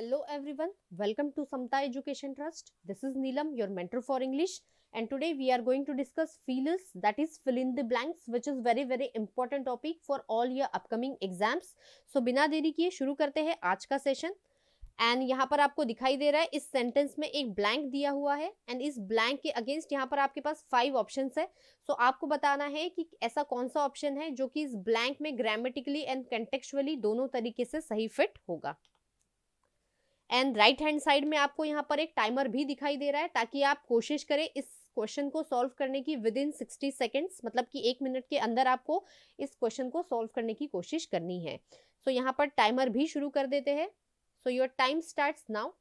Hello everyone, welcome to Samta Education Trust. This is Neelam, your mentor for English, and today we are going to discuss feelers, that is fill in the blanks, which is very important topic for all your upcoming exams. So बिना देरी किए शुरू करते हैं आज का session. And यहाँ पर आपको दिखाई दे रहा है इस सेंटेंस में एक ब्लैंक दिया हुआ है एंड इस ब्लैंक के अगेंस्ट यहाँ पर आपके पास 5 ऑप्शंस है. सो आपको बताना है कि ऐसा कौन सा ऑप्शन है जो कि इस ब्लैंक में ग्रामेटिकली एंड कंटेक्चुअली दोनों तरीके से सही फिट होगा. एंड राइट हैंड साइड में आपको यहाँ पर एक टाइमर भी दिखाई दे रहा है ताकि आप कोशिश करें इस क्वेश्चन को सॉल्व करने की विद इन 60 सेकेंड्स, मतलब कि 1 मिनट के अंदर आपको इस क्वेश्चन को सॉल्व करने की कोशिश करनी है. सो यहाँ पर टाइमर भी शुरू कर देते हैं. सो your time starts now.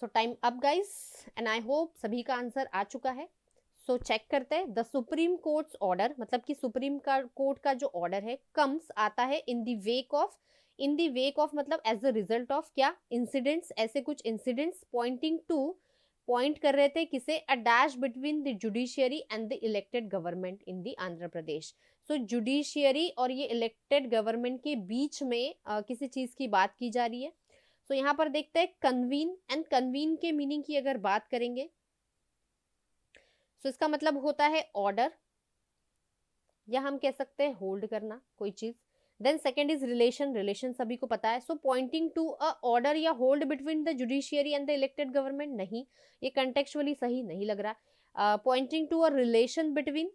So time up guys, and I hope सभी का आंसर आ चुका है. सो चेक करते हैं. द सुप्रीम कोर्ट्स ऑर्डर, मतलब कि सुप्रीम कोर्ट का जो ऑर्डर है कम्स आता है इन द वेक ऑफ मतलब एज अ रिजल्ट ऑफ क्या इंसिडेंट्स, ऐसे कुछ इंसिडेंट्स पॉइंट कर रहे थे किसे, a dash between the judiciary and the elected government in the Andhra Pradesh. So judiciary और ये इलेक्टेड गवर्नमेंट के बीच में किसी चीज की बात की जा रही है. सो यहाँ पर देखते हैं कन्वीन, एंड कन्वीन के मीनिंग की अगर बात करेंगे तो इसका मतलब होता है ऑर्डर, या हम कह सकते हैं होल्ड करना कोई चीज. देन सेकंड इज रिलेशन सभी को पता है. So pointing to a order या hold between the judiciary and the elected government, नहीं, ये कंटेक्चुअली सही नहीं लग रहा. Pointing to a relation between,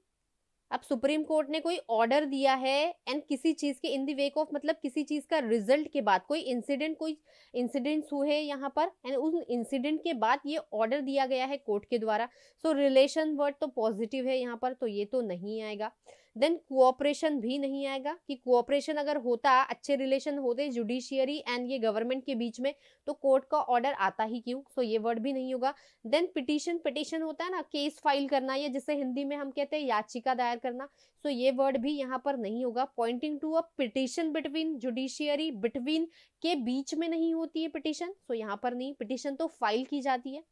अब सुप्रीम कोर्ट ने कोई ऑर्डर दिया है एंड किसी चीज के इन द वेक ऑफ, मतलब किसी चीज का रिजल्ट के बाद कोई इंसिडेंट्स हुए यहाँ पर एंड उस इंसिडेंट के बाद ये ऑर्डर दिया गया है कोर्ट के द्वारा. सो रिलेशन वर्ड तो पॉजिटिव है यहाँ पर, तो ये तो नहीं आएगा. देन कोऑपरेशन भी नहीं आएगा, कि कोऑपरेशन अगर होता, अच्छे रिलेशन होते जुडिशियरी एंड ये गवर्नमेंट के बीच में, तो कोर्ट का ऑर्डर आता ही क्यों. सो ये वर्ड भी नहीं होगा. देन पिटीशन होता है ना, केस फाइल करना, या जिसे हिंदी में हम कहते हैं याचिका दायर करना. सो ये वर्ड भी यहाँ पर नहीं होगा. Pointing to a petition between judiciary, between के बीच में नहीं होती है पिटीशन, सो यहाँ पर नहीं. पिटीशन तो फाइल की जाती है.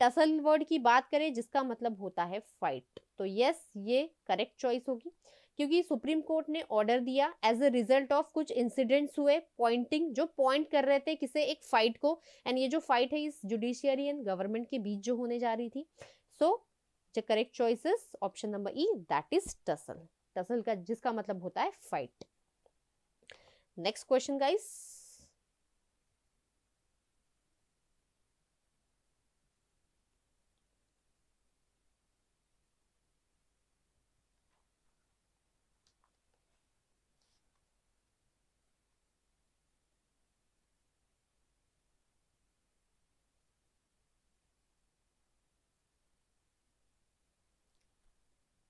टसल वर्ड की बात करें जिसका मतलब होता है फाइट, तो यस ये करेक्ट चॉइस होगी, क्योंकि सुप्रीम कोर्ट ने ऑर्डर दिया एज अ रिजल्ट ऑफ कुछ इंसिडेंट्स हुए, पॉइंटिंग जो पॉइंट कर रहे थे किसे, एक फाइट को, एंड ये जो फाइट है इस जुडिशियरी एंड गवर्नमेंट के बीच जो होने जा रही थी. सो the correct choice is option number E, that is tussle का जिसका मतलब होता है fight. Next question guys.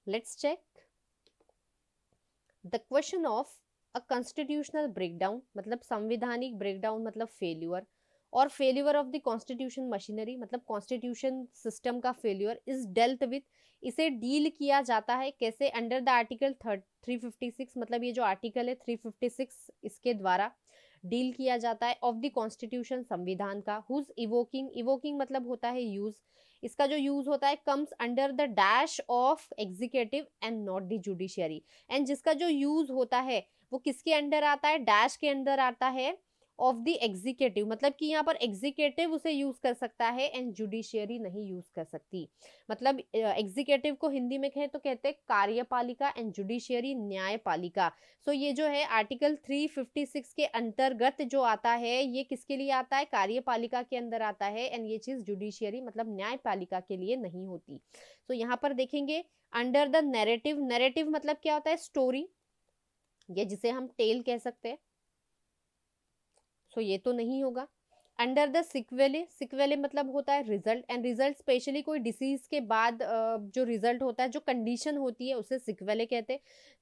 Let's check. The question of a constitutional breakdown, मतलब संवैधानिक ब्रेकडाउन मतलब फेल्यूर, और failure of the constitution machinery मतलब कॉन्स्टिट्यूशन सिस्टम का फेल्यूर इज डेल्ट विथ, इसे डील किया जाता है कैसे, अंडर द आर्टिकल 356, मतलब ये जो आर्टिकल है 356 इसके द्वारा डील किया जाता है ऑफ द कॉन्स्टिट्यूशन, संविधान का. हुज इवोकिंग मतलब होता है यूज, इसका जो यूज होता है comes under the dash of executive and not the judiciary, and जिसका जो यूज होता है वो किसके अंडर आता है, डैश के अंदर आता है ऑफ द एग्जीक्यूटिव, मतलब कि यहाँ पर एग्जीक्यूटिव उसे यूज कर सकता है एंड जुडिशियरी नहीं यूज कर सकती. मतलब एग्जीक्यूटिव को हिंदी में कहे तो कहते हैं कार्यपालिका एंड जुडिशियरी न्यायपालिका. सो ये जो है आर्टिकल 356 के अंतर्गत जो आता है ये किसके लिए आता है, कार्यपालिका के अंदर आता है, एंड ये चीज जुडिशियरी मतलब न्यायपालिका के लिए नहीं होती. सो यहाँ पर देखेंगे अंडर द नैरेटिव मतलब क्या होता है, स्टोरी, ये जिसे हम टेल कह सकते हैं. सो ये तो नहीं होगा. अंडर द सिक्वेले मतलब होता है रिजल्ट, एंड रिजल्ट स्पेशली कोई डिसीज के बाद जो रिजल्ट होता है, जो कंडीशन होती है उसे सिक्वेले कहते हैं.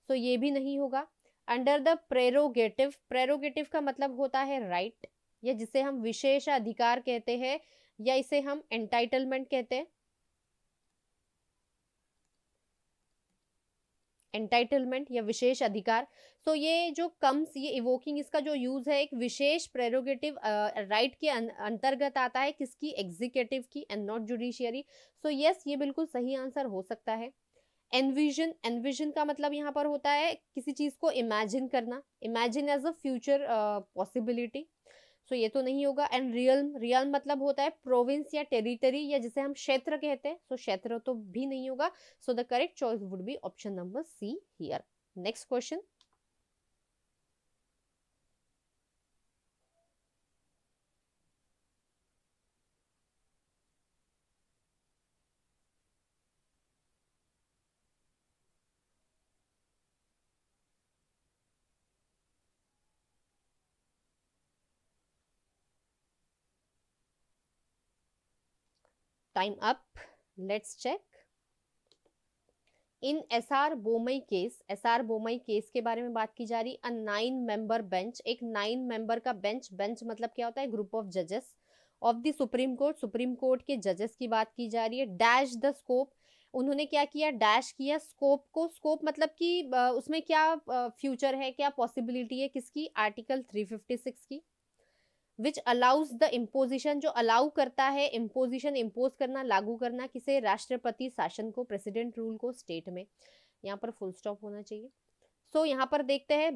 सो ये भी नहीं होगा. अंडर द प्रेरोगेटिव का मतलब होता है राइट, या जिसे हम विशेष अधिकार कहते हैं, या इसे हम एंटाइटलमेंट कहते हैं. एंटाइटलमेंट या विशेष अधिकार। सो ये जो कम्स, ये इवोकिंग, इसका जो यूज है एक विशेष प्रेरोगेटिव राइट के अंतर्गत आता है, किसकी, एग्जीक्यूटिव की, and not judiciary. So yes, ये बिल्कुल सही आंसर हो सकता है। एनविजन, एनविजन का मतलब यहाँ पर होता है किसी चीज को इमेजिन करना, imagine as a future possibility. So ये तो नहीं होगा। एंड रियल्म, रियल्म मतलब होता है प्रोविंस या टेरिटरी, या जिसे हम क्षेत्र कहते हैं। सो क्षेत्र तो भी नहीं होगा। So the correct choice would be option number C here. Next question. Time up, let's check. In SR Bommai case, SR Bommai case के बारे में बात की जा रही। अ 9 मेंबर बेंच, एक 9 मेंबर का बेंच, बेंच मतलब क्या होता है, ग्रुप ऑफ जजेस of the supreme court, supreme court के जजेस की बात की जा रही है। डैश द स्कोप, उन्होंने क्या किया, डैश किया स्कोप को। स्कोप मतलब कि उसमें क्या फ्यूचर है, क्या पॉसिबिलिटी है, किसकी, आर्टिकल 356 की। विच अलाउज द इम्पोजिशन, जो अलाउ करता है इम्पोजिशन, इम्पोज करना, लागू करना, किसे, राष्ट्रपति शासन को, प्रेसिडेंट रूल को स्टेट में। यहाँ पर फुल स्टॉप होना चाहिए। सो यहाँ पर देखते हैं,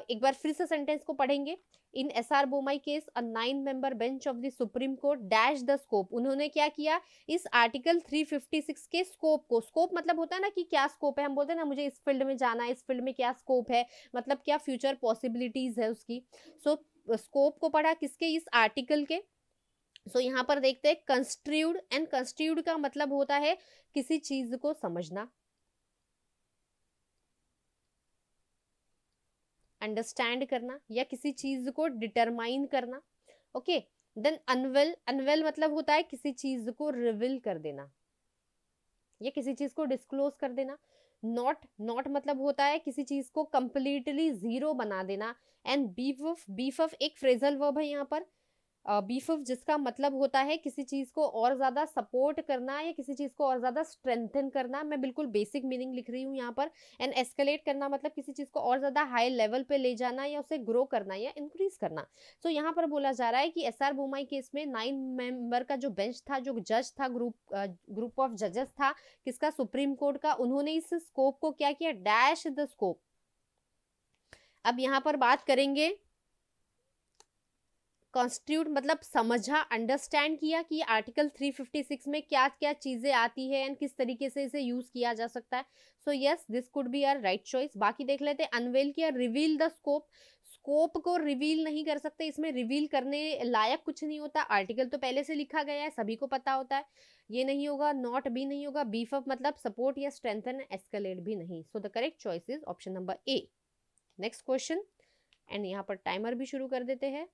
एक बार फिर से सेंटेंस को पढ़ेंगे। In S R Bommai case a 9 member bench of the supreme court dash the scope, उन्होंने क्या किया, इस आर्टिकल 356 के स्कोप को, स्कोप मतलब होता है ना कि क्या स्कोप है, हम बोलते हैं ना मुझे इस फील्ड में जाना है, इस फील्ड में क्या स्कोप है, मतलब क्या फ्यूचर पॉसिबिलिटीज है उसकी। सो स्कोप को पढ़ा किसके, इस आर्टिकल के। सो यहाँ पर देखते हैं कंस्ट्रूड, एंड कंस्ट्रूड का मतलब होता है किसी चीज को समझना, अंडरस्टैंड करना, या किसी चीज को डिटरमाइन करना। ओके, देन अनवेल, अनवेल मतलब होता है किसी चीज को रिवील कर देना या किसी चीज को डिस्क्लोज कर देना। नॉट, नॉट मतलब होता है किसी चीज को कंप्लीटली जीरो बना देना। And beef of, beef of एक फ्रेजल वर्ब है यहाँ पर, बीफ ऑफ, जिसका मतलब होता है किसी चीज को और ज्यादा सपोर्ट करना या किसी चीज को और ज्यादा स्ट्रेंथन करना। मैं बिल्कुल बेसिक मीनिंग लिख रही हूँ यहाँ पर। एंड एस्केलेट करना मतलब किसी चीज को और ज्यादा हाई लेवल पे ले जाना या उसे ग्रो करना या इंक्रीज करना। सो यहाँ पर बोला जा रहा है कि एस आर बोमाई केस में 9 मेंबर का जो बेंच था, जो जज था, ग्रुप ऑफ जजेस था, किसका, सुप्रीम कोर्ट का, उन्होंने इस स्कोप को क्या किया, डैश द स्कोप। अब यहाँ पर बात करेंगे, कॉन्स्टिट्यूट मतलब समझा, अंडरस्टैंड किया कि आर्टिकल 356 में क्या क्या चीजें आती है एंड किस तरीके से इसे यूज किया जा सकता है। So yes, this could be our right choice. बाकी देख लेते हैं, अनवेल किया, रिवील द स्कोप, स्कोप को रिवील नहीं कर सकते, इसमें रिवील करने लायक कुछ नहीं होता, आर्टिकल तो पहले से लिखा गया है, सभी को पता होता है, ये नहीं होगा। नॉट भी नहीं होगा। बीफ अप मतलब सपोर्ट या स्ट्रेंथन, एस्केलेट भी नहीं। So the correct choice is option number A. Next question, and यहाँ पर टाइमर भी शुरू कर देते हैं।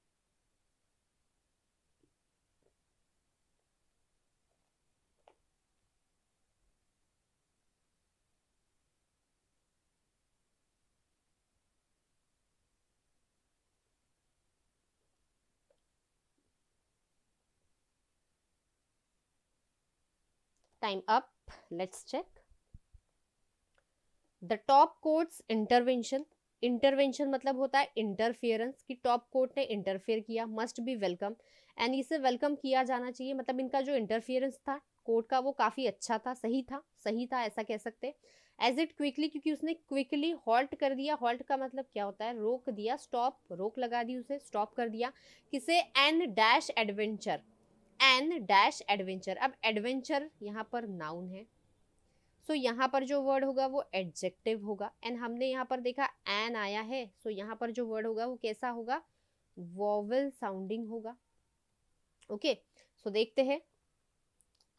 Time up, let's check. The top court's intervention, intervention मतलब होता है इंटरफियरेंस, कि टॉप कोर्ट ने इंटरफेयर किया, मस्ट बी वेलकम, एंड इसे वेलकम किया जाना चाहिए। मतलब इनका जो इंटरफियरेंस था कोर्ट का वो काफी अच्छा था, सही था, सही था ऐसा कह सकते। एज इट क्विकली, क्योंकि उसने क्विकली हॉल्ट कर दिया। हॉल्ट का मतलब क्या होता है, रोक दिया, स्टॉप, रोक लगा दी, उसे स्टॉप कर दिया। किसे, an dash adventure, an dash adventure. अब एडवेंचर यहाँ पर नाउन है, सो यहाँ पर जो वर्ड होगा वो एडजेक्टिव होगा। एंड हमने यहाँ पर देखा एन आया है, सो यहाँ पर जो वर्ड होगा वो कैसा होगा, वॉवेल साउंडिंग होगा। ओके, सो देखते हैं।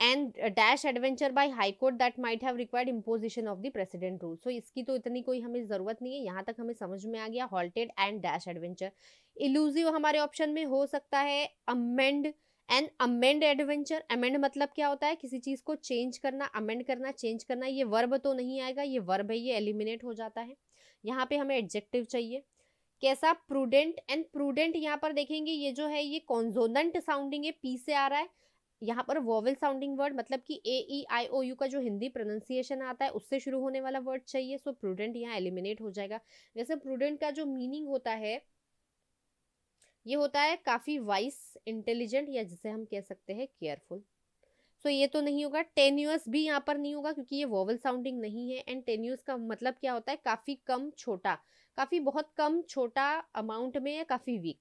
And dash adventure by high court that might have required imposition of the president rule. So इसकी तो इतनी कोई हमें जरूरत नहीं है, यहाँ तक हमें समझ में आ गया। Halted and dash adventure. Elusive हमारे ऑप्शन में हो सकता है amend and amend adventure. Amend मतलब क्या होता है, किसी चीज को चेंज करना, अमेंड करना, चेंज करना। ये वर्ब तो नहीं आएगा, ये वर्ब है, ये एलिमिनेट हो जाता है। यहाँ पे हमें एडजेक्टिव चाहिए। कैसा, प्रूडेंट, एंड प्रूडेंट यहाँ पर देखेंगे ये जो है ये कॉन्सोनेंट साउंडिंग है, पी से आ रहा है। यहाँ पर वोवेल साउंडिंग वर्ड मतलब कि AEIOU का जो हिंदी प्रोनाउंसिएशन आता है उससे शुरू होने वाला वर्ड चाहिए, सो प्रूडेंट यहाँ एलिमिनेट हो जाएगा। वैसे प्रूडेंट का जो मीनिंग होता है ये होता है काफी वाइस, इंटेलिजेंट, या जिसे हम कह सकते हैं केयरफुल। सो ये तो नहीं होगा। टेन्यूअस भी यहाँ पर नहीं होगा क्योंकि ये वोवल साउंडिंग नहीं है। एंड टेन्यूअस का मतलब क्या होता है, काफी कम छोटा, काफी बहुत कम छोटा अमाउंट में, या काफी वीक।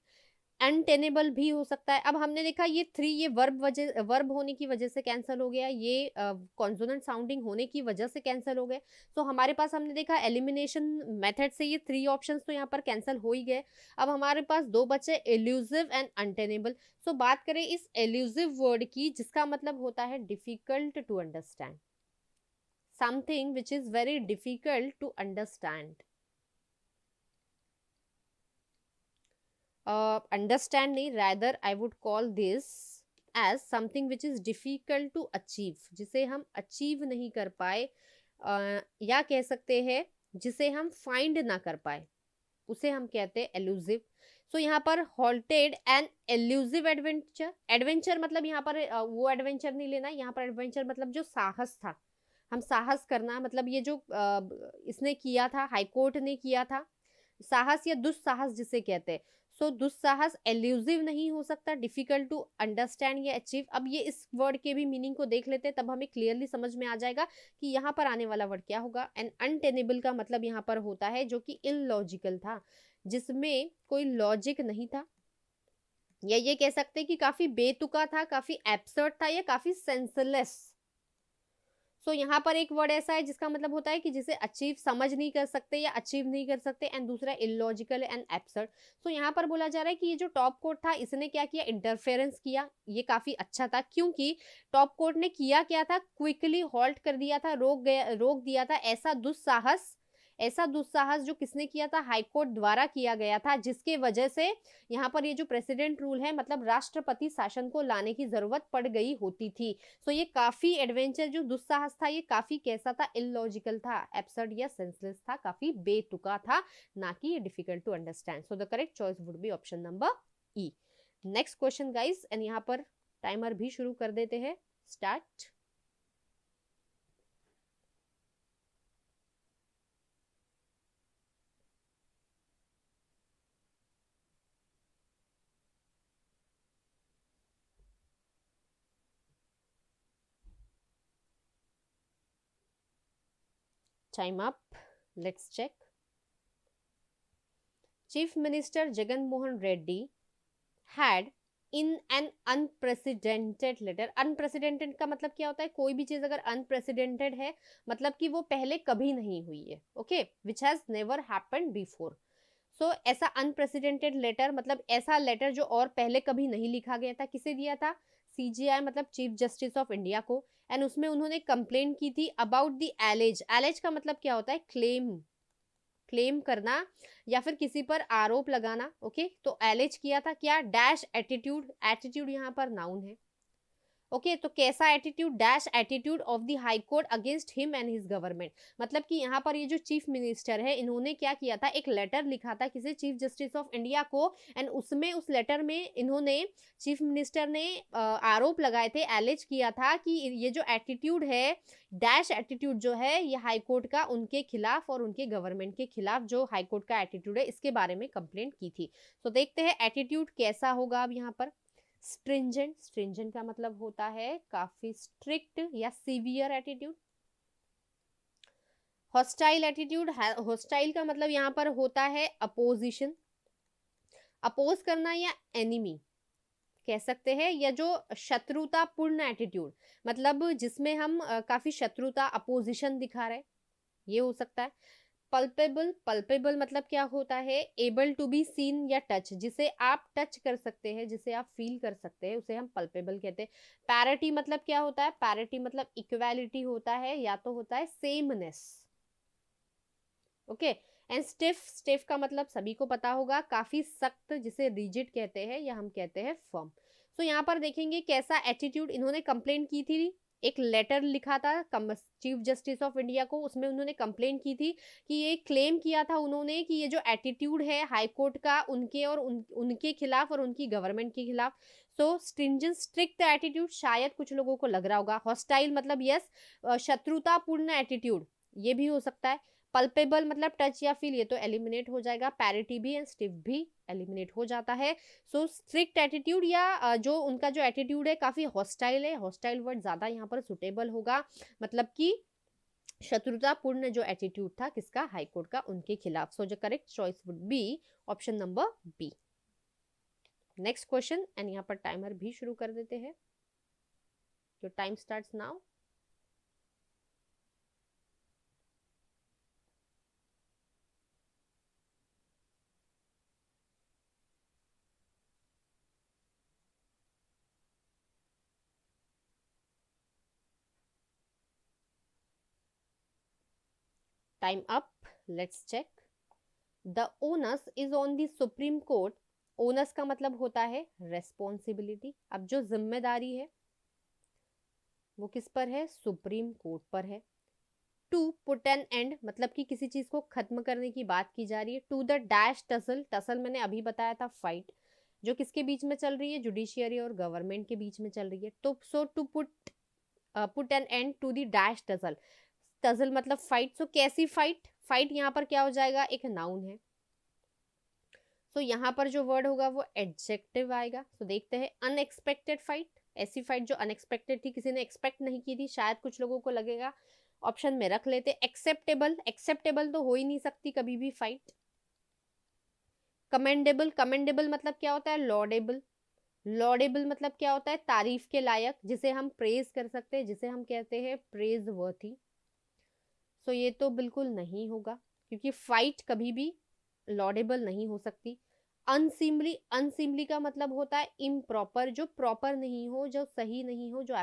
अनटेनेबल भी हो सकता है। अब हमने देखा ये थ्री, ये वर्ब होने की वजह से कैंसिल हो गया, ये कॉन्सोनेंट साउंडिंग होने की वजह से कैंसिल हो गए। तो हमारे पास हमने देखा एलिमिनेशन मेथड से ये थ्री ऑप्शंस तो यहाँ पर कैंसिल हो ही गए। अब हमारे पास दो बचे, एल्यूसिव एंड अनटेनेबल। सो बात करें इस एल्यूसिव वर्ड की, जिसका मतलब होता है difficult to understand, something which is very difficult to understand. Understand नहीं, rather I would call this as something which is difficult to achieve, जिसे हम अचीव नहीं कर पाए, या कह सकते हैं जिसे हम फाइंड ना कर पाए, उसे हम कहते हैं एल्यूसिव। सो यहाँ पर halted and elusive adventure. Adventure मतलब यहाँ पर वो एडवेंचर नहीं लेना, यहाँ पर एडवेंचर मतलब जो साहस था, हम साहस करना, मतलब ये जो इसने किया था, हाईकोर्ट ने किया था, साहस या दुस्साहस जिसे कहते हैं। सो दुस्साहस एल्यूसिव नहीं हो सकता, डिफिकल्ट टू अंडरस्टैंड या अचीव। अब ये इस वर्ड के भी मीनिंग को देख लेते हैं, तब हमें क्लियरली समझ में आ जाएगा कि यहाँ पर आने वाला वर्ड क्या होगा। एंड अनटेनेबल का मतलब यहाँ पर होता है जो कि इलॉजिकल था, जिसमें कोई लॉजिक नहीं था, या ये कह सकते हैं कि काफी बेतुका था, काफी एब्सर्ड था, या काफी सेंसलेस। सो यहाँ पर एक वर्ड ऐसा है जिसका मतलब होता है कि जिसे अचीव समझ नहीं कर सकते या अचीव नहीं कर सकते, एंड दूसरा इलॉजिकल एंड एब्सर्ड। सो यहाँ पर बोला जा रहा है कि ये जो टॉप कोर्ट था, इसने क्या किया, इंटरफेरेंस किया। ये काफी अच्छा था क्योंकि टॉप कोर्ट ने किया क्या था, क्विकली हॉल्ट कर दिया था, रोक दिया था ऐसा दुस्साहस जो किसने किया था, हाईकोर्ट द्वारा किया गया था, जिसके वजह से यहाँ पर ये जो प्रेसिडेंट रूल है, मतलब राष्ट्रपति शासन को लाने की जरूरत पड़ गई होती थी। सो ये काफी एडवेंचर जो दुस्साहस था, ये काफी कैसा था, इलॉजिकल था, एब्सर्ड या सेंसलेस था, काफी बेतुका था, ना कि difficult to understand. So the correct choice would be option number E. Next question guys, and यहाँ पर टाइमर भी शुरू कर देते हैं, start. Time up. Let's check. Chief Minister Jagan Mohan Reddy had in an unprecedented letter. Unprecedented का मतलब क्या होता है, कोई भी चीज अगर unprecedented है मतलब कि वो पहले कभी नहीं हुई है, okay, which has never happened before. So ऐसा unprecedented letter मतलब ऐसा लेटर जो और पहले कभी नहीं लिखा गया था, किसे दिया था, CJI मतलब चीफ जस्टिस ऑफ इंडिया को। एंड उसमें उन्होंने कंप्लेंट की थी अबाउट द एलेज। एलेज का मतलब क्या होता है, क्लेम करना या फिर किसी पर आरोप लगाना, ओके। तो एलेज किया था क्या, डैश एटीट्यूड, एटीट्यूड यहाँ पर नाउन है, ओके। तो कैसा attitude, dash attitude of the high court against him and his government. मतलब कि यहाँ पर ये जो चीफ मिनिस्टर है, इन्होंने क्या किया था, एक लेटर लिखा था किसी चीफ जस्टिस ऑफ इंडिया को, एंड उसमें उस लेटर में इन्होंने, चीफ मिनिस्टर ने आरोप लगाए थे, एलेज किया था कि ये जो एटीट्यूड है, डैश एटीट्यूड जो है, ये हाई कोर्ट का उनके खिलाफ और उनके गवर्नमेंट के खिलाफ जो हाई कोर्ट का एटीट्यूड है, इसके बारे में कंप्लेंट की थी। तो देखते हैं एटीट्यूड कैसा होगा। अब यहाँ पर स्ट्रिंजेंट, स्ट्रिंजेंट का मतलब होता है काफी स्ट्रिक्ट या severe attitude. Hostile attitude, hostile का मतलब यहाँ पर होता है अपोजिशन, अपोज करना या एनिमी कह सकते हैं, या जो शत्रुतापूर्ण एटीट्यूड मतलब जिसमें हम काफी शत्रुता, अपोजिशन दिखा रहे, ये हो सकता है। पल्पेबल, पल्पेबल मतलब क्या होता है, एबल टू बी सीन या टच, जिसे आप टच कर सकते हैं, जिसे आप फील कर सकते हैं, उसे हम पल्पेबल कहते हैं। पैरिटी मतलब क्या होता है, पैरिटी मतलब इक्वालिटी होता है, या तो होता है sameness, okay. And stiff, stiff का मतलब सभी को पता होगा, काफी सख्त, जिसे रिजिड कहते हैं या हम कहते हैं फर्म। सो यहाँ पर देखेंगे कैसा एटीट्यूड इन्होंने कंप्लेंट की थी, एक लेटर लिखा था चीफ जस्टिस ऑफ इंडिया को, उसमें उन्होंने कंप्लेन की थी कि ये क्लेम किया था उन्होंने कि ये जो एटीट्यूड है हाई कोर्ट का उनके और उनके खिलाफ और उनकी गवर्नमेंट के खिलाफ, सो स्ट्रिंजेंट स्ट्रिक्ट एटीट्यूड, शायद कुछ लोगों को लग रहा होगा। हॉस्टाइल मतलब यस, शत्रुतापूर्ण एटीट्यूड, ये भी हो सकता है। पल्पेबल मतलब टच या फील, ये तो एलिमिनेट हो जाएगा। पैरिटी भी एंड स्टिफ भी एलिमिनेट हो जाता है। सो स्ट्रिक्ट एटीट्यूड या जो उनका जो एटीट्यूड है काफी हॉस्टाइल है, हॉस्टाइल वर्ड ज्यादा यहाँ पर सुटेबल होगा, मतलब कि शत्रुतापूर्ण जो एटीट्यूड था किसका, हाई कोर्ट का, उनके खिलाफ। सो जो correct choice would be option number B. Next question, and यहाँ पर टाइमर भी शुरू कर देते हैं। जो time starts now. Time up, let's check. The onus is on the supreme Court. Onus का मतलब होता है रेस्पॉन्सिबिलिटी। अब जो जिम्मेदारी है वो किस पर है, सुप्रीम कोर्ट पर है। टू पुट एन एंड मतलब कि किसी चीज को खत्म करने की बात की जा रही है। To the dash tussle, tussle मैंने अभी बताया था फाइट, जो किसके बीच में चल रही है, जुडिशियरी और गवर्नमेंट के बीच में चल रही है। तो so to put an end to the dash tussle, tussle मतलब फाइट। सो कैसी फाइट, फाइट यहाँ पर क्या हो जाएगा, एक नाउन है। सो यहाँ पर जो वर्ड होगा वो एडजेक्टिव आएगा। सो देखते हैं, अनएक्सपेक्टेड फाइट, ऐसी फाइट जो अनएक्सपेक्टेड थी, किसी ने एक्सपेक्ट नहीं की थी, शायद कुछ लोगों को लगेगा। ऑप्शन में रख लेते। एक्सेप्टेबल, एक्सेप्टेबल तो हो ही नहीं सकती कभी भी फाइट। कमेंडेबल, कमेंडेबल मतलब क्या होता है, लॉडेबल। लॉडेबल मतलब क्या होता है, तारीफ के लायक, जिसे हम प्रेज कर सकते हैं, जिसे हम कहते हैं प्रेज वर्थी। सो ये तो बिल्कुल नहीं होगा, क्योंकि फाइट कभी भी लॉडेबल नहीं हो सकती। अनसिमली, अनसिमली का मतलब होता है इम्प्रॉपर, जो प्रॉपर नहीं हो, जो सही नहीं हो, जो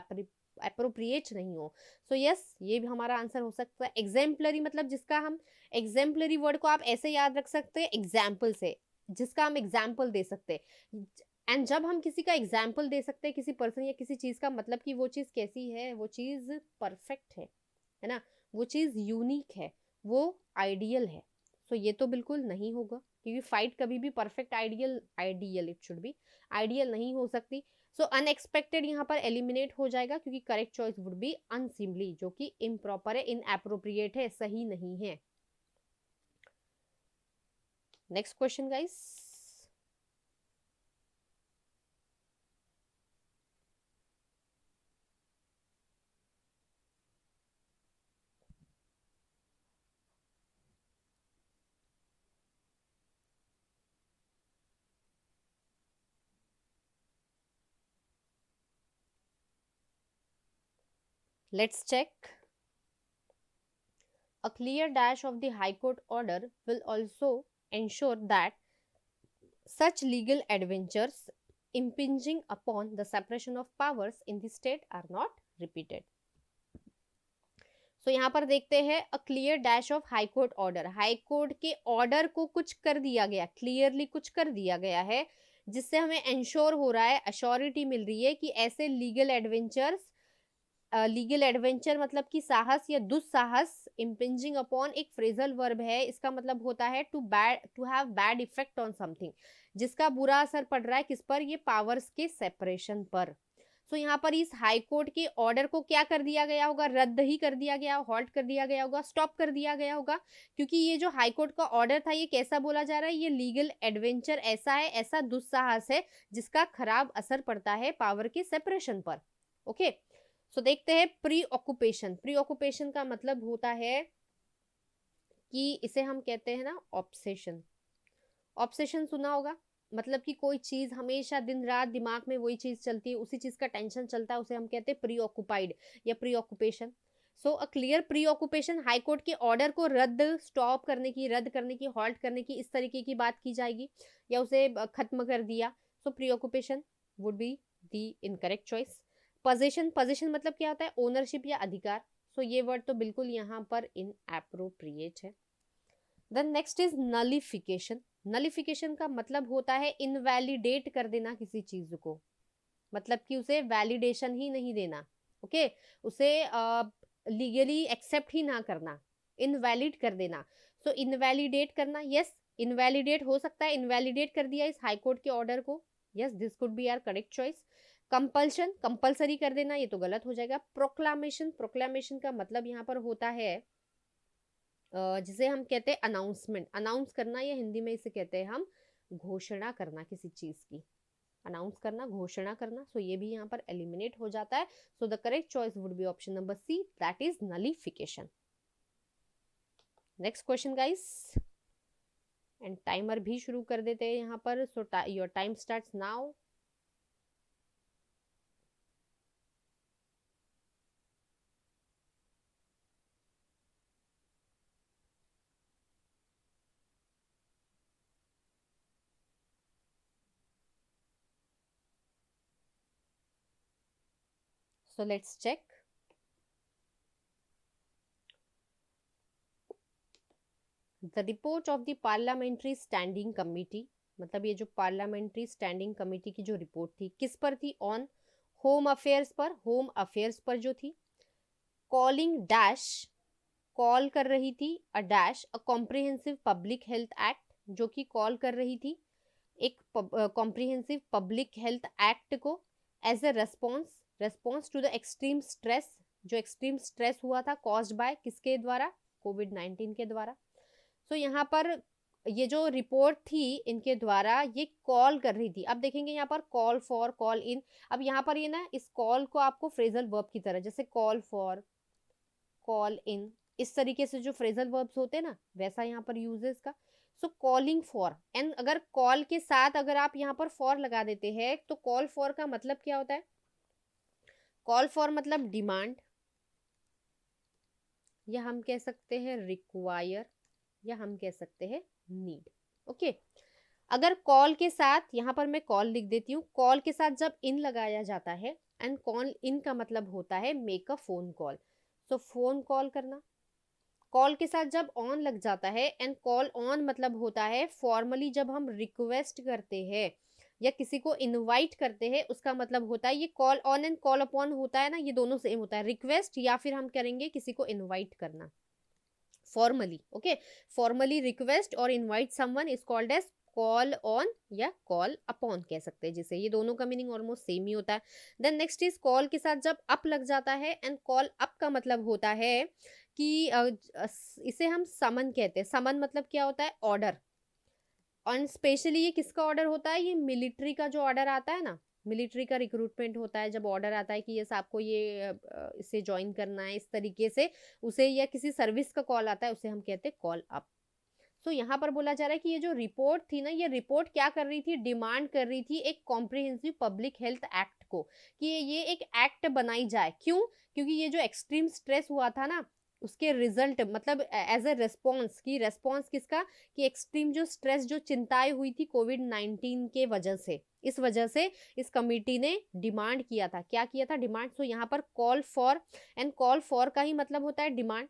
अप्रोप्रिएट नहीं हो। सो यस, ये भी हमारा आंसर हो सकता है। एग्जाम्पलरी मतलब जिसका हम, एग्जाम्पलरी वर्ड को आप ऐसे याद रख सकते हैं एग्जाम्पल से, जिसका हम एग्जाम्पल दे सकते हैं। एंड जब हम किसी का एग्जाम्पल दे सकते हैं, किसी पर्सन या किसी चीज का, मतलब कि वो चीज कैसी है, वो चीज परफेक्ट है ना, वो चीज यूनिक है, वो आइडियल है। सो ये तो बिल्कुल नहीं होगा, क्योंकि फाइट कभी भी perfect, ideal, ideal it should be, ideal नहीं हो सकती। सो अनएक्सपेक्टेड यहाँ पर एलिमिनेट हो जाएगा, क्योंकि करेक्ट चॉइस वुड बी अनसिमली, जो कि इम्प्रॉपर है, इनएप्रोप्रिएट है, सही नहीं है। Next question guys. Let's check. A clear dash of the High Court order will also ensure that such legal adventures impinging upon the separation of powers in the state are not repeated. So यहाँ पर देखते हैं, a clear dash of high court order, high Court के order को कुछ कर दिया गया, क्लियरली कुछ कर दिया गया है, जिससे हमें इंश्योर हो रहा है, अश्योरिटी मिल रही है कि ऐसे लीगल एडवेंचर्स, लीगल एडवेंचर मतलब कि साहस या दुस्साहस, इम्पिंजिंग अपॉन एक फ्रेजल वर्ब है, इसका मतलब होता है to have bad effect on something, जिसका बुरा असर पड़ रहा है किस पर, ये पावर्स के सेपरेशन पर। सो यहाँ पर इस हाई कोर्ट के ऑर्डर को क्या कर दिया गया होगा, रद्द ही कर दिया गया, हॉल्ट कर दिया गया होगा, स्टॉप कर दिया गया होगा, क्योंकि ये जो हाई कोर्ट का ऑर्डर था ये कैसा बोला जा रहा है, ये लीगल एडवेंचर ऐसा है, ऐसा दुस्साहस है जिसका खराब असर पड़ता है पावर के सेपरेशन पर। ओके, सो देखते हैं प्री ऑक्यूपेशन। प्री ऑक्यूपेशन का मतलब होता है कि इसे हम कहते हैं ना ऑब्सेशन। ऑब्सेशन सुना होगा, मतलब कि कोई चीज हमेशा दिन रात दिमाग में वही चीज चलती है, उसी चीज का टेंशन चलता है, उसे हम कहते हैं प्री ऑक्यूपाइड या pre occupation. So a clear pre occupation, high Court के ऑर्डर को रद्द, स्टॉप करने की, रद्द करने की, हॉल्ट करने की, इस तरीके की बात की जाएगी, या उसे खत्म कर दिया। सो pre occupation would be the incorrect choice. Position, position मतलब क्या होता है, ओनरशिप या अधिकार। सो ये वर्ड तो बिल्कुल यहाँ पर इनएप्रोप्रिएट है। Then next is nullification. Nullification का मतलब होता है इनवैलिडेट कर देना किसी चीज को, मतलब कि उसे वैलिडेशन ही नहीं देना, ओके, उसे लीगली एक्सेप्ट ही ना करना, इनवैलिड कर देना। सो इनवैलिडेट करना, यस, इनवैलिडेट हो सकता है, इनवैलिडेट कर दिया इस हाई कोर्ट के ऑर्डर को, yes this could be our correct choice. Compulsion, compulsory कर देना, ये तो गलत हो जाएगा। प्रोक्लामेशन, प्रोक्लामेशन का मतलब यहाँ पर होता है जिसे हम कहते हैं अनाउंसमेंट, अनाउंस करना, या हिंदी में इसे कहते हैं हम घोषणा करना किसी चीज की, अनाउंस करना, घोषणा करना। सो ये भी यहाँ पर एलिमिनेट हो जाता है। So the correct choice would be option number C, that is nullification. Next question guys, and timer भी शुरू कर देते हैं यहाँ पर। So your time starts now. So let's check. The report of the parliamentary standing committee, मतलब ये जो पार्लियामेंट्री स्टैंडिंग कमेटी की जो रिपोर्ट थी किस पर थी? ऑन होम अफेयर्स पर, होम अफेयर्स पर जो थी। कॉलिंग डैश, कॉल कर रही थी, a dash a comprehensive public health act, जो कि कॉल कर रही थी एक कॉम्प्रिहेंसिव पब्लिक हेल्थ एक्ट को as a response, response to the extreme stress, जो एक्सट्रीम स्ट्रेस हुआ था कॉज्ड बाय किसके द्वारा? कोविड-19 के द्वारा। सो यहाँ पर ये जो रिपोर्ट थी इनके द्वारा ये कॉल कर रही थी। अब देखेंगे यहाँ पर कॉल फॉर, कॉल इन। अब यहाँ पर ये ना इस कॉल को आपको फ्रेजल वर्ब की तरह, जैसे कॉल फॉर, कॉल इन, इस तरीके से जो फ्रेजल वर्ब्स होते हैं ना वैसा यहाँ पर यूज है इसका। सो कॉलिंग फॉर, एंड अगर कॉल के साथ अगर आप यहाँ पर फॉर लगा देते हैं तो कॉल फॉर का मतलब क्या होता है? कॉल फॉर मतलब डिमांड, या हम कह सकते हैं रिक्वायर, या हम कह सकते हैं नीड। ओके, अगर कॉल के साथ, यहाँ पर मैं कॉल लिख देती हूँ, कॉल के साथ जब इन लगाया जाता है, एंड कॉल इन का मतलब होता है make a phone call, so phone call करना। कॉल के साथ जब ऑन लग जाता है, एंड कॉल ऑन मतलब होता है फॉर्मली जब हम रिक्वेस्ट करते हैं या किसी को इनवाइट करते हैं, उसका मतलब होता है ये call on and call upon होता है ना, ये दोनों सेम होता है, रिक्वेस्ट या फिर हम करेंगे किसी को इनवाइट करना फॉर्मली। ओके, फॉर्मली रिक्वेस्ट और invite someone is called as call on या कॉल अपॉन कह सकते हैं, जिसे ये दोनों का मीनिंग ऑलमोस्ट सेम ही होता है। देन नेक्स्ट इज कॉल के साथ जब अप लग जाता है, एंड कॉल अप का मतलब होता है कि इसे हम समन कहते हैं। समन मतलब क्या होता है? ऑर्डर। और स्पेशली ये किसका ऑर्डर होता है? ये मिलिट्री का जो ऑर्डर आता है ना, मिलिट्री का रिक्रूटमेंट होता है, जब ऑर्डर आता है कि यस आपको ये इसे ज्वाइन करना है इस तरीके से, उसे, या किसी सर्विस का कॉल आता है उसे हम कहते हैं कॉल अप। सो यहाँ पर बोला जा रहा है कि ये जो रिपोर्ट थी ना, ये रिपोर्ट क्या कर रही थी? डिमांड कर रही थी एक कॉम्प्रिहेंसिव पब्लिक हेल्थ एक्ट को, कि ये एक एक्ट बनाई जाए। क्यों? क्योंकि ये जो एक्सट्रीम स्ट्रेस हुआ था ना उसके रिजल्ट, मतलब एज ए रेस्पॉन्स, की रेस्पॉन्स किसका? कि एक्सट्रीम जो स्ट्रेस, जो चिंताएं हुई थी कोविड-19 के वजह से, इस वजह से इस कमेटी ने डिमांड किया था। क्या किया था? डिमांड। सो यहाँ पर call for, and call for का ही मतलब होता है डिमांड।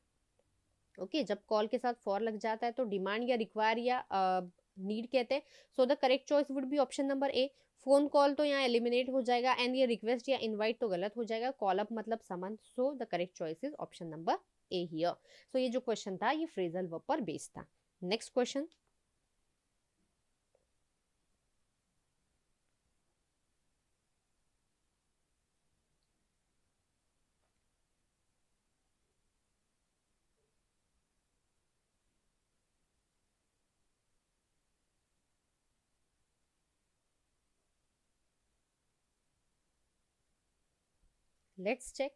ओके, जब कॉल के साथ फॉर लग जाता है तो डिमांड या रिक्वायर या नीड कहते हैं। सो the correct choice would be option number A. Phone call तो यहाँ एलिमिनेट हो जाएगा, एंड ये रिक्वेस्ट या इनवाइट तो गलत हो जाएगा, कॉल अप मतलब summon. So the correct choice is option number A here. So ये जो क्वेश्चन था ये फ्रेजल वर्ब पर बेस्ड था। Next question, let's check.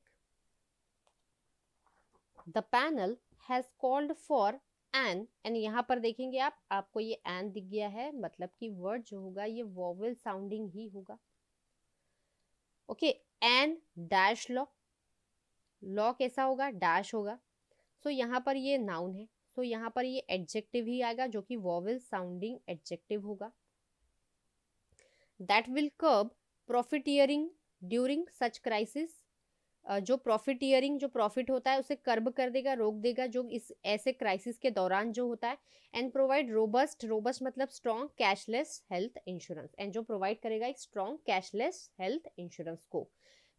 The panel has called for an, and यहाँ पर देखेंगे आप, आपको ये एन दिख गया है, मतलब कि वर्ड जो होगा ये वोवेल साउंडिंग ही होगा। Okay, an dash law, law कैसा होगा? डैश होगा। सो यहाँ पर ये नाउन है, सो यहाँ पर ये एडजेक्टिव ही आएगा जो कि वोवेल साउंडिंग एडजेक्टिव होगा। That will curb profiteering during such crisis, जो प्रॉफिटियरिंग, जो प्रॉफिट होता है उसे कर्ब कर देगा, रोक देगा, जो इस ऐसे क्राइसिस के दौरान जो होता है। एंड प्रोवाइड रोबस्ट, रोबस्ट मतलब strong cashless health insurance, and जो प्रोवाइड करेगा एक स्ट्रॉन्ग कैशलेस हेल्थ इंश्योरेंस को।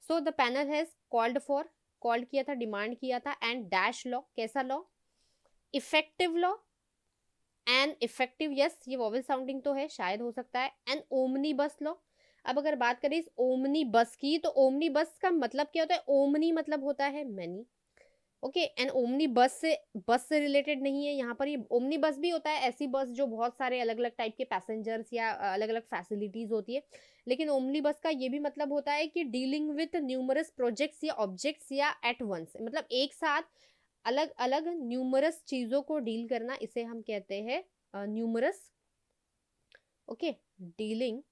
So the panel has called किया था, डिमांड किया था, एंड डैश लॉ, कैसा law, effective law, an effective, yes ये वॉवल साउंडिंग तो है, शायद हो सकता है, एन ओमनी बस लॉ। अब अगर बात करें इस ओमनी बस की, तो ओमनी बस का मतलब क्या होता है, ओमनी मतलब होता है मैनी, ओके, एंड ओमनी बस से रिलेटेड नहीं है यहाँ पर, ये ओमनी बस भी होता है ऐसी बस जो बहुत सारे अलग अलग टाइप के पैसेंजर्स या अलग अलग फैसिलिटीज होती है, लेकिन ओमनी बस का ये भी मतलब होता है कि डीलिंग विथ न्यूमरस प्रोजेक्ट्स या ऑब्जेक्ट्स या एट वंस, मतलब एक साथ अलग अलग न्यूमरस चीजों को डील करना, इसे हम कहते हैं numerous, okay, dealing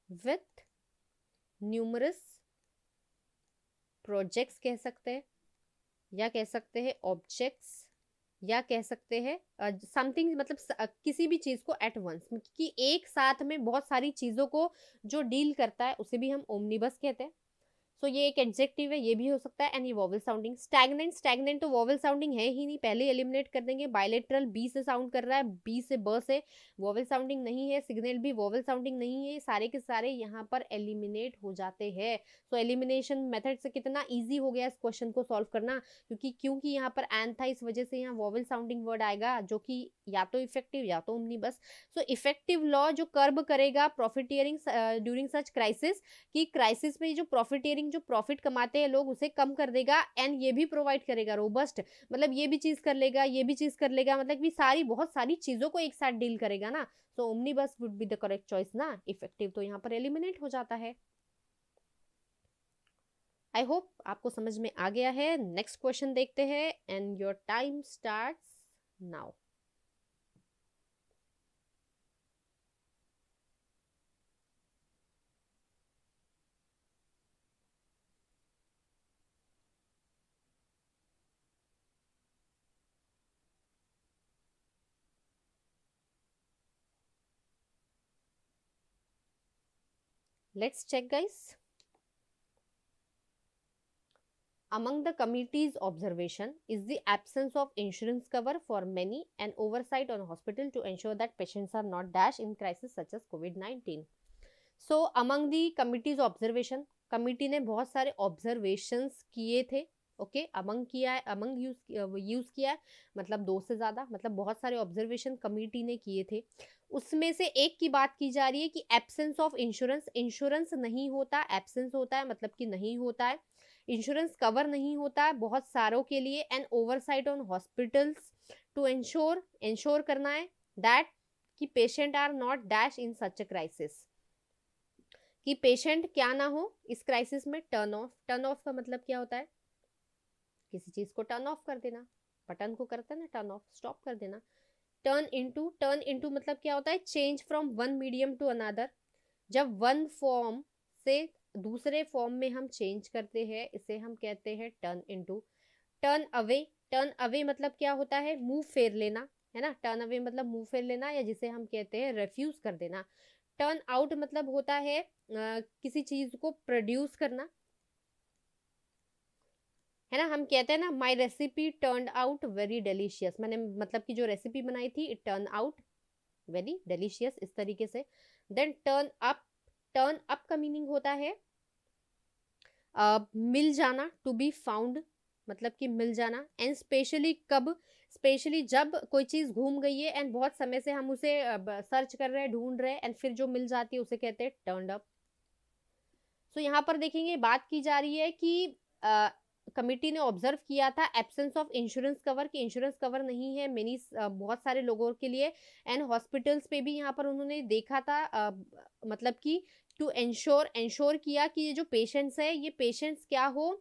with numerous projects कह सकते हैं, या कह सकते हैं ऑब्जेक्ट्स, या कह सकते हैं समथिंग, मतलब किसी भी चीज को एट वंस, कि एक साथ में बहुत सारी चीजों को जो डील करता है उसे भी हम ओमनीबस कहते हैं। सो ये एक एडजेक्टिव है, ये भी हो सकता है, एंड ये वॉवल साउंडिंग। स्टैग्नेंट तो वॉवल साउंडिंग है ही नहीं, पहले एलिमिनेट कर देंगे। बायलेटरल बी से साउंड कर रहा है, बी से ब से, वॉवल साउंडिंग नहीं है। सिग्नल भी वॉवल साउंडिंग नहीं है, सारे के सारे यहाँ पर एलिमिनेट हो जाते हैं। सो एलिमिनेशन मेथड से कितना ईजी हो गया इस क्वेश्चन को सॉल्व करना, क्योंकि यहाँ पर एन था, इस वजह से यहाँ वॉवल साउंडिंग वर्ड आएगा, जो कि या तो इफेक्टिव या तो ओमनीबस। सो इफेक्टिव लॉ जो कर्ब करेगा प्रॉफिटियरिंग ड्यूरिंग सच क्राइसिस, कि क्राइसिस में जो प्रॉफिटियरिंग, जो प्रॉफिट कमाते हैं लोग, उसे कम कर देगा, एंड ये भी प्रोवाइड करेगा रोबस्ट, मतलब ये भी चीज कर लेगा, ये भी चीज कर लेगा, मतलब कि सारी बहुत सारी चीजों को एक साथ डील करेगा ना। So omnibus would be the correct choice ना। इफेक्टिव तो यहाँ पर एलिमिनेट हो जाता है। आई होप आपको समझ में आ गया है। नेक्स्ट क्वेश्चन देखते हैं, and your time starts now. Let's check guys. Among the committee's observation is the absence of insurance cover for many and oversight on hospital to ensure that patients are not dashed in crisis such as COVID-19. So among the committee's observation, committee ने बहुत सारे observations किए थे, okay, among किया है, among use किया है, मतलब दो से ज्यादा, मतलब बहुत सारे ऑब्जर्वेशन कमिटी ने किए थे। उसमें से एक की बात की जा रही है कि एब्सेंस ऑफ इंश्योरेंस, इंश्योरेंस नहीं होता, एब्सेंस होता है मतलब कि नहीं होता है, इंश्योरेंस कवर नहीं होता है बहुत सारों के लिए, and oversight on hospitals to ensure करना है दैट कि patient are not dash in such a crisis, कि पेशेंट क्या ना हो इस क्राइसिस में। टर्न ऑफ का मतलब क्या होता है, किसी चीज को टर्न ऑफ कर देना, बटन को करते हैं ना टर्न ऑफ, स्टॉप कर देना। टर्न इनटू मतलब क्या होता है, change from one medium to another, जब वन फॉर्म से दूसरे फॉर्म में हम चेंज करते हैं, इसे हम कहते हैं टर्न इनटू। टर्न अवे मतलब क्या होता है, मुंह फेर लेना, है ना, टर्न अवे मतलब मुंह फेर लेना, या जिसे हम कहते हैं रेफ्यूज कर देना। टर्न आउट मतलब होता है किसी चीज को प्रोड्यूस करना, है ना, हम कहते हैं ना my recipe turn out very delicious, मैंने मतलब कि जो रेसिपी बनाई थी it turn out very delicious, इस तरीके से। देन टर्न अप का मीनिंग होता है मिल जाना, टू बी फाउंड, मतलब कि मिल जाना, एंड स्पेशली कब, स्पेशली जब कोई चीज घूम गई है एंड बहुत समय से हम उसे सर्च कर रहे हैं, ढूंढ रहे हैं, एंड फिर जो मिल जाती है उसे कहते हैं टर्न अप। सो यहाँ पर देखेंगे बात की जा रही है कि कमिटी ने ऑब्जर्व किया था एब्सेंस ऑफ इंश्योरेंस कवर, कि इंश्योरेंस कवर नहीं है मेनी बहुत सारे लोगों के लिए, एंड हॉस्पिटल्स पे भी यहाँ पर उन्होंने देखा था मतलब कि टू इंश्योर किया कि ये जो पेशेंट्स है, ये पेशेंट्स क्या हो,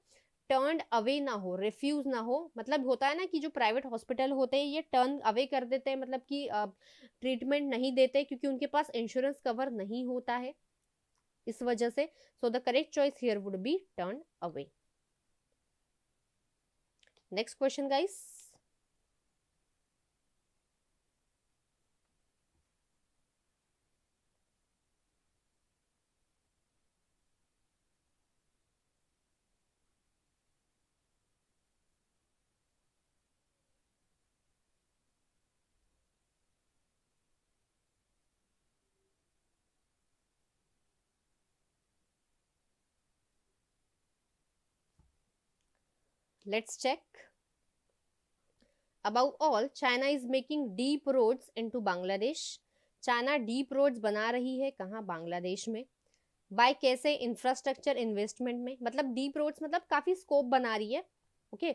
टर्न अवे ना हो, रिफ्यूज ना हो, मतलब होता है ना कि जो प्राइवेट हॉस्पिटल होते हैं ये टर्न अवे कर देते हैं, मतलब कि ट्रीटमेंट नहीं देते क्योंकि उनके पास इंश्योरेंस कवर नहीं होता है, इस वजह से। So the correct choice here would be turn away. Next question guys. Let's check. Above all, China is making deep roads into Bangladesh. China deep roads बना रही है कहाँ? बांग्लादेश में. बाय कैसे? इंफ्रास्ट्रक्चर इन्वेस्टमेंट में. मतलब डीप रोड्स मतलब काफी स्कोप बना रही है. ओके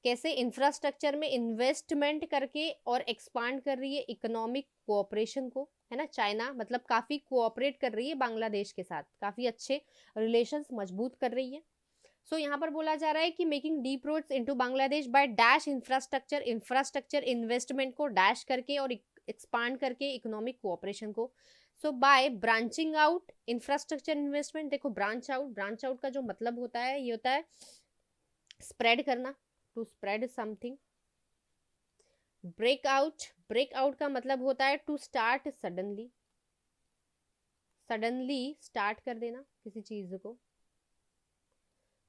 कैसे? इंफ्रास्ट्रक्चर में इन्वेस्टमेंट करके और एक्सपांड कर रही है इकोनॉमिक कोऑपरेशन को, है ना. चाइना मतलब काफी कोऑपरेट कर रही है बांग्लादेश के साथ, काफी अच्छे रिलेशंस मजबूत कर रही है. सो यहाँ पर बोला जा रहा है कि making deep roads into Bangladesh by dash infrastructure investment को डैश करके और एक्सपांड करके इकोनॉमिक कोऑपरेशन को. So by branching out infrastructure investment. देखो ब्रांच आउट का जो मतलब होता है ये होता है स्प्रेड करना, to spread something. Break out का मतलब होता है टू स्टार्ट सडनली स्टार्ट कर देना किसी चीज को.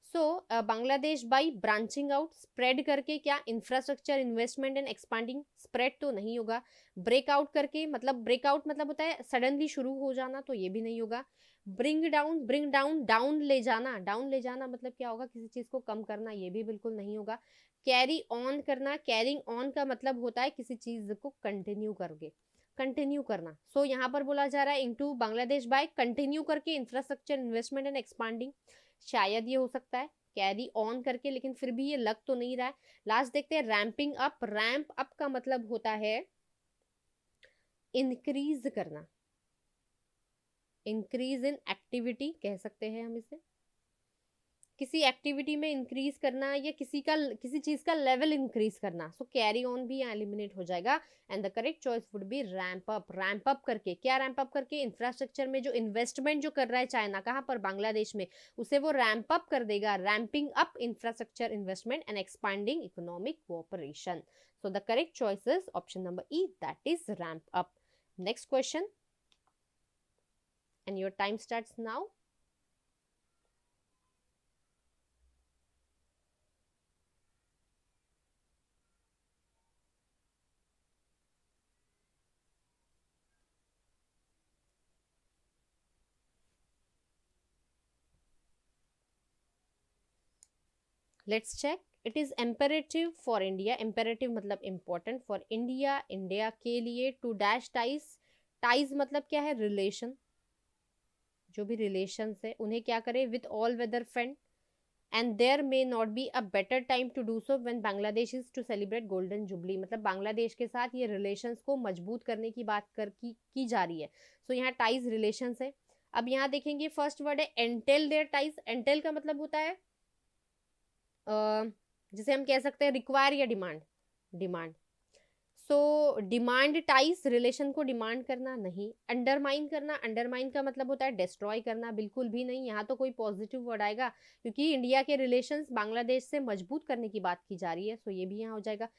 So Bangladesh by branching out, spread करके क्या? Infrastructure investment and expanding. Spread तो नहीं होगा. ब्रेकआउट करके मतलब ब्रेकआउट मतलब होता है सडनली शुरू हो जाना, तो ये भी नहीं होगा. ब्रिंग डाउन डाउन ले जाना मतलब क्या होगा? किसी चीज को कम करना, ये भी बिल्कुल नहीं होगा. कैरी ऑन करना, कैरिंग ऑन का मतलब होता है किसी चीज को कंटिन्यू करना. सो यहाँ पर बोला जा रहा है इनटू बांग्लादेश बाय कंटिन्यू करके इंफ्रास्ट्रक्चर इन्वेस्टमेंट एंड एक्सपांडिंग. शायद ये हो सकता है कैरी ऑन करके, लेकिन फिर भी ये लग तो नहीं रहा है. लास्ट देखते हैं रैंपिंग अप. रैंप अप का मतलब होता है इंक्रीज करना, इंक्रीज इन एक्टिविटी कह सकते हैं हम इसे. किसी एक्टिविटी में इंक्रीज करना या किसी चीज का लेवल इंक्रीज करना. सो कैरी ऑन भी यहाँ एलिमिनेट हो जाएगा and the correct choice would B ramp up करके. क्या रैंप अप करके? इंफ्रास्ट्रक्चर में जो इन्वेस्टमेंट जो कर रहा है चाइना, कहाँ पर? बांग्लादेश में, उसे वो रैंप अप कर देगा. Ramping up infrastructure investment and expanding economic cooperation. So the correct choice is option number E, that is ramp up. Next question and your time starts now. Let's check. It is imperative for India. Imperative मतलब important. For India, India के लिए to dash ties मतलब क्या है? Relation. जो भी relation है उन्हें क्या करे? With all weather friend. And there may not be a better time to do so when Bangladesh is to celebrate golden jubilee. मतलब बांग्लादेश के साथ ये रिलेशंस को मजबूत करने की बात की जा रही है. सो यहाँ टाइज रिलेशंस है. अब यहाँ देखेंगे फर्स्ट वर्ड है एंटेल देयर टाइज. एंटेल का मतलब होता है जिसे हम कह सकते हैं रिक्वायर या demand. So demand ties, relation को डिमांड करना नहीं. अंडरमाइन का मतलब होता है डिस्ट्रॉय करना, बिल्कुल भी नहीं. यहाँ तो कोई पॉजिटिव वर्ड आएगा क्योंकि इंडिया के रिलेशंस बांग्लादेश से मजबूत करने की बात की जा रही है. सो ये भी यहाँ हो जाएगा.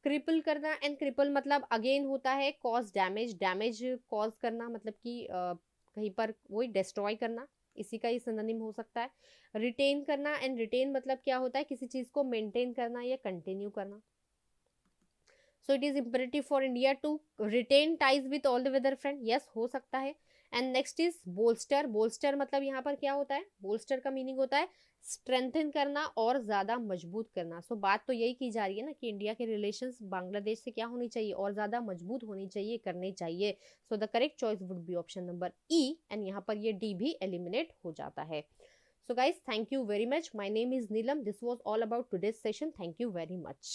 क्रिपल करना, एंड क्रिपल मतलब अगेन होता है कॉज डैमेज कॉज करना, मतलब कि कहीं पर वही डिस्ट्रॉय करना, इसी का ही सिनोनिम हो सकता है. रिटेन करना, एंड रिटेन मतलब क्या होता है? किसी चीज को मेंटेन करना या कंटिन्यू करना. So it is imperative for India to retain ties with all the weather friend. Yes हो सकता है. एंड नेक्स्ट इज बोल्स्टर मतलब यहाँ पर क्या होता है? बोल्स्टर का मीनिंग होता है स्ट्रेंथन करना और ज्यादा मजबूत करना. सो बात तो यही की जा रही है ना कि इंडिया के रिलेशंस बांग्लादेश से क्या होनी चाहिए? और ज्यादा मजबूत होनी चाहिए, करने चाहिए. सो the correct choice would be option number E, and यहाँ पर ये डी भी एलिमिनेट हो जाता है. So guys, thank you very much. My name is Neelam. This was all about today's session. Thank you very much.